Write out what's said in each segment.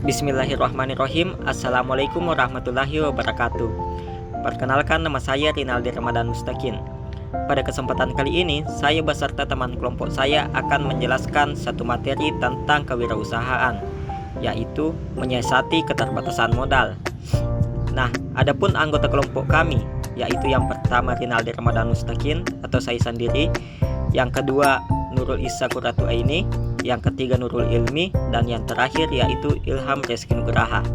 Bismillahirrahmanirrahim. Assalamualaikum warahmatullahi wabarakatuh. Perkenalkan, nama saya Rinaldi Ramadan Mustaqin. Pada kesempatan kali ini, saya beserta teman kelompok saya akan menjelaskan satu materi tentang kewirausahaan, yaitu menyiasati keterbatasan modal. Nah, adapun anggota kelompok kami, yaitu yang pertama Rinaldi Ramadan Mustaqin atau saya sendiri, yang kedua Nurul Isa Kuratu Aini, yang ketiga Nurul Ilmi, dan yang terakhir yaitu Ilham Reski Nugraha.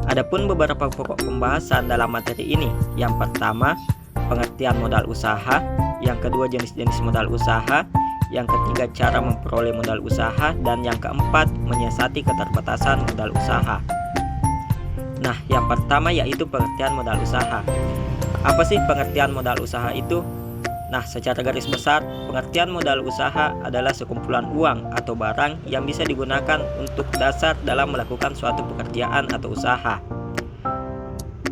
Adapun beberapa pokok pembahasan dalam materi ini, yang pertama pengertian modal usaha, yang kedua jenis-jenis modal usaha, yang ketiga cara memperoleh modal usaha, dan yang keempat menyiasati keterbatasan modal usaha. Nah, yang pertama yaitu pengertian modal usaha. Apa sih pengertian modal usaha itu? Nah, secara garis besar, pengertian modal usaha adalah sekumpulan uang atau barang yang bisa digunakan untuk dasar dalam melakukan suatu pekerjaan atau usaha.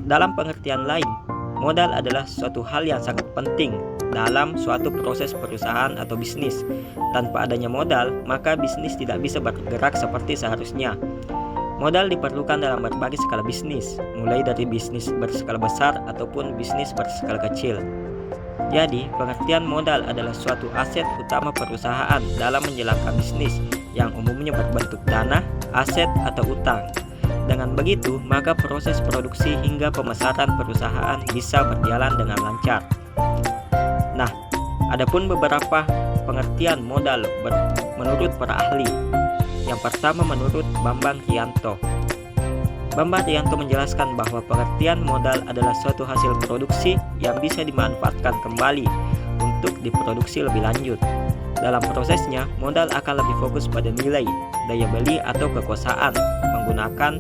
Dalam pengertian lain, modal adalah suatu hal yang sangat penting dalam suatu proses perusahaan atau bisnis. Tanpa adanya modal, maka bisnis tidak bisa bergerak seperti seharusnya. Modal diperlukan dalam berbagai skala bisnis, mulai dari bisnis berskala besar ataupun bisnis berskala kecil. Jadi, pengertian modal adalah suatu aset utama perusahaan dalam menjalankan bisnis yang umumnya berbentuk dana, aset, atau utang. Dengan begitu, maka proses produksi hingga pemasaran perusahaan bisa berjalan dengan lancar. Nah, adapun beberapa pengertian modal menurut para ahli. Yang pertama menurut Bambang Rianto. Bambang Rianto menjelaskan bahwa pengertian modal adalah suatu hasil produksi yang bisa dimanfaatkan kembali untuk diproduksi lebih lanjut. Dalam prosesnya, modal akan lebih fokus pada nilai, daya beli atau kekuasaan menggunakan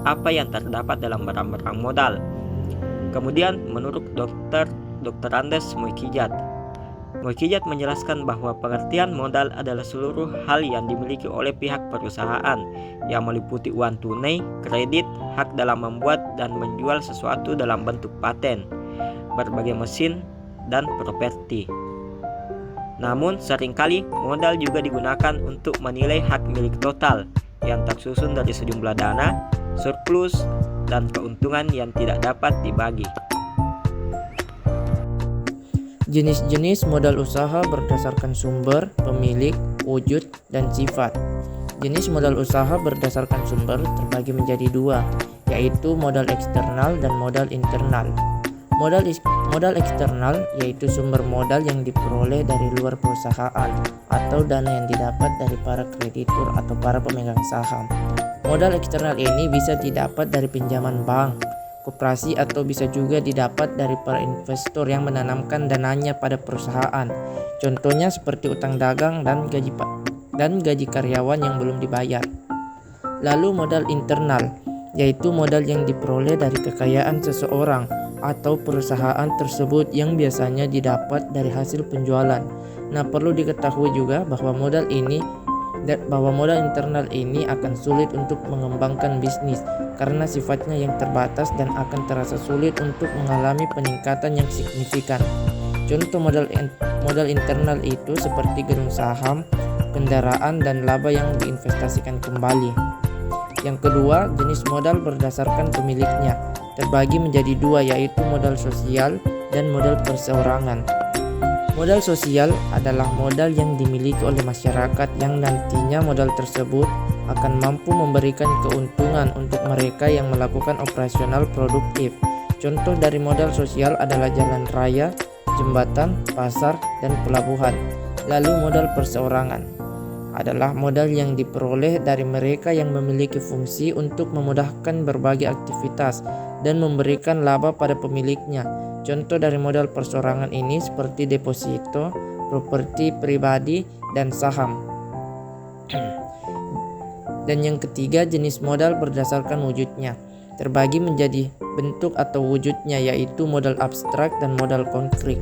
apa yang terdapat dalam barang-barang modal. Kemudian menurut Dr. Andes Muikijat menjelaskan bahwa pengertian modal adalah seluruh hal yang dimiliki oleh pihak perusahaan yang meliputi uang tunai, kredit, hak dalam membuat dan menjual sesuatu dalam bentuk paten, berbagai mesin, dan properti. Namun seringkali modal juga digunakan untuk menilai hak milik total yang tersusun dari sejumlah dana, surplus, dan keuntungan yang tidak dapat dibagi. Jenis-jenis modal usaha berdasarkan sumber, pemilik, wujud, dan sifat. Jenis modal usaha berdasarkan sumber terbagi menjadi dua, yaitu modal eksternal dan modal internal. Modal eksternal yaitu sumber modal yang diperoleh dari luar perusahaan atau dana yang didapat dari para kreditur atau para pemegang saham. Modal eksternal ini bisa didapat dari pinjaman bank, koperasi, atau bisa juga didapat dari para investor yang menanamkan dananya pada perusahaan. Contohnya seperti utang dagang dan gaji karyawan yang belum dibayar. Lalu modal internal, yaitu modal yang diperoleh dari kekayaan seseorang atau perusahaan tersebut yang biasanya didapat dari hasil penjualan. Nah, perlu diketahui juga bahwa modal internal ini akan sulit untuk mengembangkan bisnis karena sifatnya yang terbatas dan akan terasa sulit untuk mengalami peningkatan yang signifikan. Contoh modal internal itu seperti gedung saham, kendaraan, dan laba yang diinvestasikan kembali. Yang kedua, jenis modal berdasarkan pemiliknya terbagi menjadi dua, yaitu modal sosial dan modal perseorangan. Modal sosial adalah modal yang dimiliki oleh masyarakat yang nantinya modal tersebut akan mampu memberikan keuntungan untuk mereka yang melakukan operasional produktif. Contoh dari modal sosial adalah jalan raya, jembatan, pasar, dan pelabuhan. Lalu modal perseorangan adalah modal yang diperoleh dari mereka yang memiliki fungsi untuk memudahkan berbagai aktivitas dan memberikan laba pada pemiliknya. Contoh dari modal perseorangan ini seperti deposito, properti pribadi, dan saham. Dan yang ketiga, jenis modal berdasarkan wujudnya terbagi menjadi bentuk atau wujudnya, yaitu modal abstrak dan modal konkret.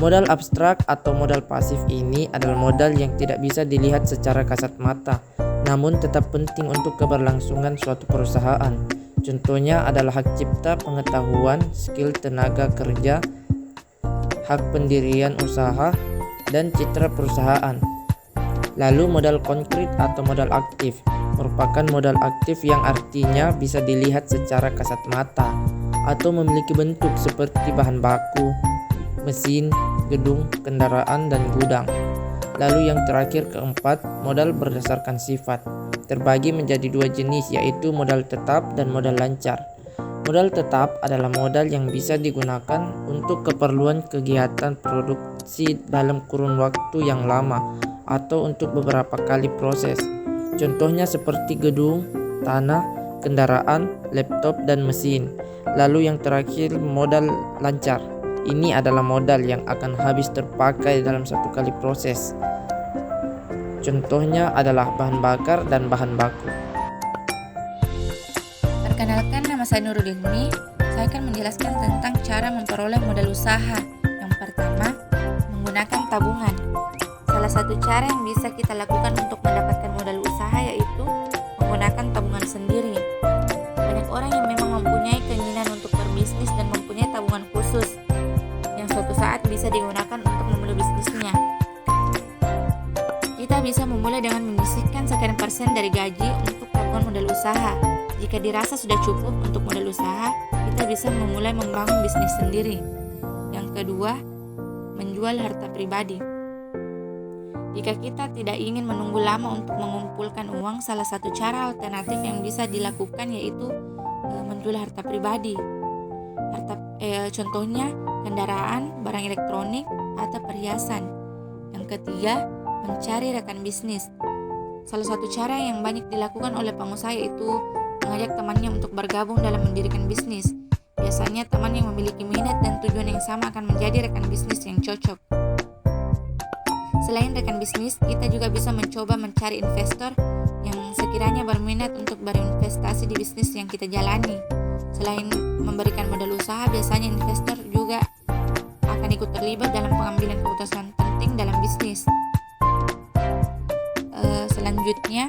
Modal abstrak atau modal pasif ini adalah modal yang tidak bisa dilihat secara kasat mata, namun tetap penting untuk keberlangsungan suatu perusahaan. Contohnya adalah hak cipta, pengetahuan, skill tenaga kerja, hak pendirian usaha, dan citra perusahaan. Lalu modal konkret atau modal aktif. merupakan modal aktif yang artinya bisa dilihat secara kasat mata atau memiliki bentuk seperti bahan baku, mesin, gedung, kendaraan, dan gudang. Lalu yang terakhir keempat, modal berdasarkan sifat. Terbagi menjadi dua jenis, yaitu modal tetap dan modal lancar. Modal tetap adalah modal yang bisa digunakan untuk keperluan kegiatan produksi dalam kurun waktu yang lama atau untuk beberapa kali proses. Contohnya seperti gedung, tanah, kendaraan, laptop, dan mesin. Lalu yang terakhir modal lancar. Ini adalah modal yang akan habis terpakai dalam satu kali proses. Contohnya adalah bahan bakar dan bahan baku. Perkenalkan, nama saya Nurudin. Saya akan menjelaskan tentang cara memperoleh modal usaha. Yang pertama, menggunakan tabungan. Salah satu cara yang bisa kita lakukan untuk mendapatkan modal usaha yaitu menggunakan tabungan sendiri. Banyak orang yang memang mempunyai keinginan untuk berbisnis dan mempunyai tabungan khusus yang suatu saat bisa digunakan untuk memulai bisnisnya. Kita bisa memulai dengan menyisihkan sekian persen dari gaji untuk tabungan modal usaha. Jika dirasa sudah cukup untuk modal usaha, kita bisa memulai membangun bisnis sendiri. Yang kedua, menjual harta pribadi. Jika kita tidak ingin menunggu lama untuk mengumpulkan uang, salah satu cara alternatif yang bisa dilakukan yaitu menjual harta pribadi. Contohnya kendaraan, barang elektronik, atau perhiasan. Yang ketiga, mencari rekan bisnis. Salah satu cara yang banyak dilakukan oleh pengusaha yaitu mengajak temannya untuk bergabung dalam mendirikan bisnis. Biasanya teman yang memiliki minat dan tujuan yang sama akan menjadi rekan bisnis yang cocok. Selain rekan bisnis, kita juga bisa mencoba mencari investor yang sekiranya berminat untuk berinvestasi di bisnis yang kita jalani. Selain memberikan modal usaha, biasanya investor juga akan ikut terlibat dalam pengambilan keputusan penting dalam bisnis. Selanjutnya,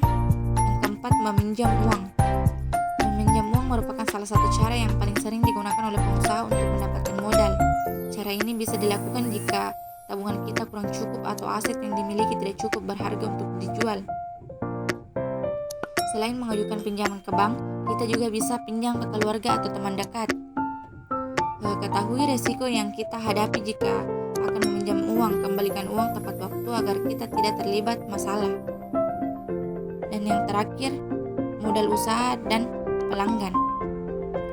yang keempat, meminjam uang. Meminjam uang merupakan salah satu cara yang paling sering digunakan oleh pengusaha untuk mendapatkan modal. Cara ini bisa dilakukan jika tabungan kita kurang cukup atau aset yang dimiliki tidak cukup berharga untuk dijual. Selain mengajukan pinjaman ke bank, kita juga bisa pinjam ke keluarga atau teman dekat. Ketahui resiko yang kita hadapi jika akan meminjam uang. Kembalikan uang tepat waktu agar kita tidak terlibat masalah. Dan yang terakhir, modal usaha dan pelanggan.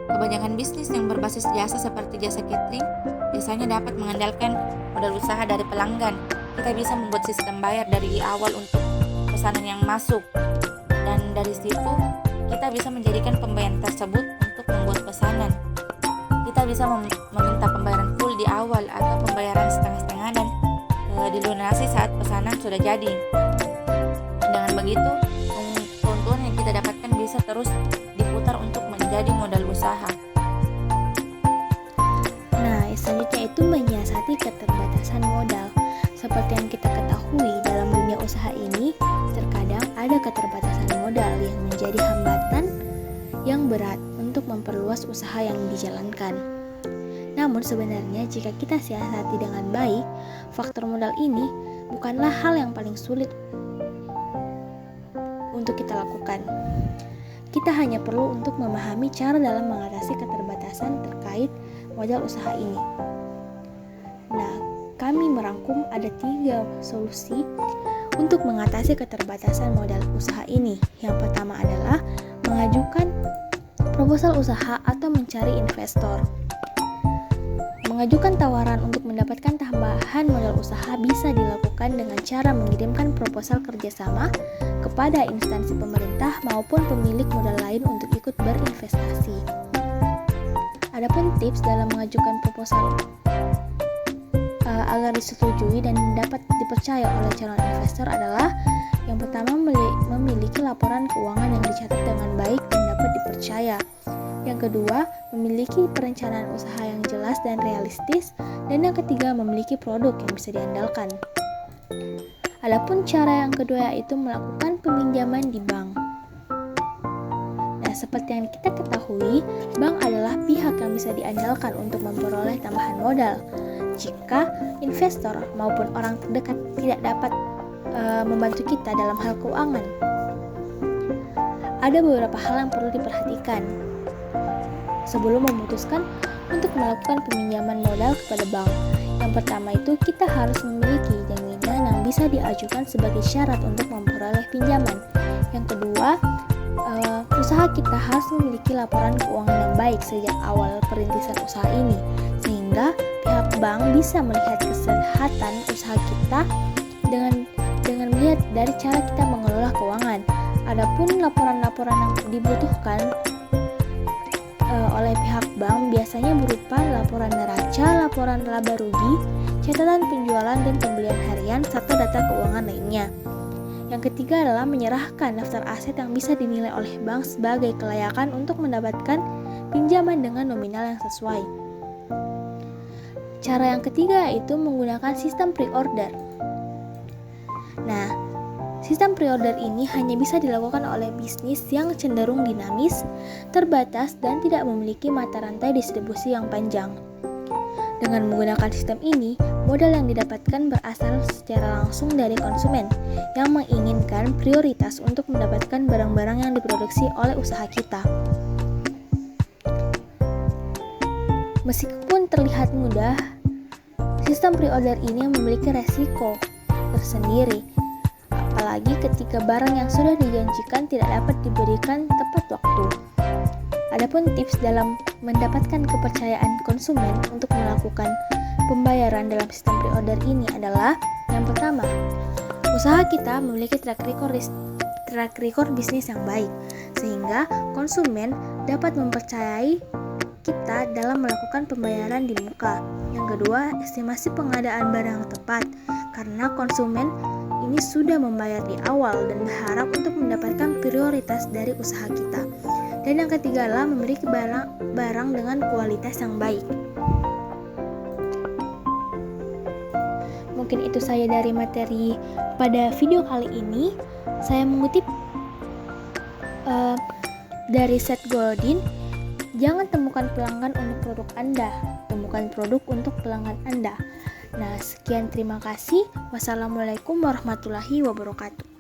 Kebanyakan bisnis yang berbasis jasa seperti jasa catering biasanya dapat mengandalkan modal usaha dari pelanggan. Kita bisa membuat sistem bayar dari awal untuk pesanan yang masuk, dan dari situ kita bisa menjadikan pembayaran tersebut untuk membuat pesanan. Kita bisa meminta pembayaran full di awal atau pembayaran setengah-setengah dan dilunasi saat pesanan sudah jadi. Dengan begitu, keuntungan yang kita dapatkan bisa terus diputar untuk menjadi modal usaha. Nah, selanjutnya itu menyiasati keterbatasan modal. Seperti yang kita ketahui, dalam dunia usaha ini terkadang ada keterbatasan modal yang menjadi hambatan yang berat untuk memperluas usaha yang dijalankan. Namun sebenarnya jika kita siasati dengan baik, faktor modal ini bukanlah hal yang paling sulit untuk kita lakukan. Kita hanya perlu untuk memahami cara dalam mengatasi keterbatasan terkait modal usaha ini. Nah, kami merangkum ada 3 solusi untuk mengatasi keterbatasan modal usaha ini. Yang pertama adalah mengajukan proposal usaha atau mencari investor. Mengajukan tawaran untuk mendapatkan tambahan modal usaha bisa dilakukan dengan cara mengirimkan proposal kerjasama kepada instansi pemerintah maupun pemilik modal lain untuk ikut berinvestasi. Adapun tips dalam mengajukan proposal agar disetujui dan dapat dipercaya oleh calon investor adalah yang pertama, memiliki laporan keuangan yang dicatat dengan baik dan dapat dipercaya. Yang kedua, memiliki perencanaan usaha yang jelas dan realistis. Dan yang ketiga, memiliki produk yang bisa diandalkan. Adapun cara yang kedua yaitu melakukan peminjaman di bank. Nah, seperti yang kita ketahui, bank adalah pihak yang bisa diandalkan untuk memperoleh tambahan modal. Jika investor maupun orang terdekat tidak dapat membantu kita dalam hal keuangan. ada beberapa hal yang perlu diperhatikan sebelum memutuskan untuk melakukan peminjaman modal kepada bank. Yang pertama itu kita harus memiliki jaminan yang bisa diajukan sebagai syarat untuk memperoleh pinjaman. Yang kedua, usaha kita harus memiliki laporan keuangan yang baik sejak awal perintisan usaha ini, sehingga pihak bank bisa melihat kesehatan usaha kita dengan melihat dari cara kita mengelola keuangan. Adapun laporan-laporan yang dibutuhkan oleh pihak bank biasanya berupa laporan neraca, laporan laba rugi, catatan penjualan dan pembelian harian, serta data keuangan lainnya. Yang ketiga adalah menyerahkan daftar aset yang bisa dinilai oleh bank sebagai kelayakan untuk mendapatkan pinjaman dengan nominal yang sesuai. Cara yang ketiga yaitu menggunakan sistem pre-order. Nah, sistem pre-order ini hanya bisa dilakukan oleh bisnis yang cenderung dinamis, terbatas, dan tidak memiliki mata rantai distribusi yang panjang. Dengan menggunakan sistem ini, modal yang didapatkan berasal secara langsung dari konsumen yang menginginkan prioritas untuk mendapatkan barang-barang yang diproduksi oleh usaha kita. Meskipun terlihat mudah, sistem pre-order ini memiliki resiko tersendiri, apalagi ketika barang yang sudah dijanjikan tidak dapat diberikan tepat waktu. Adapun tips dalam mendapatkan kepercayaan konsumen untuk melakukan pembayaran dalam sistem pre-order ini adalah yang pertama, usaha kita memiliki track record bisnis yang baik, sehingga konsumen dapat mempercayai kita dalam melakukan pembayaran di muka. Yang kedua, estimasi pengadaan barang yang tepat, karena konsumen ini sudah membayar di awal dan berharap untuk mendapatkan prioritas dari usaha kita. Dan yang ketiga adalah memiliki barang dengan kualitas yang baik. Mungkin itu saya dari materi pada video kali ini. Saya mengutip dari Seth Godin, jangan temukan pelanggan untuk produk Anda, temukan produk untuk pelanggan Anda. Nah, sekian, terima kasih. Wassalamualaikum warahmatullahi wabarakatuh.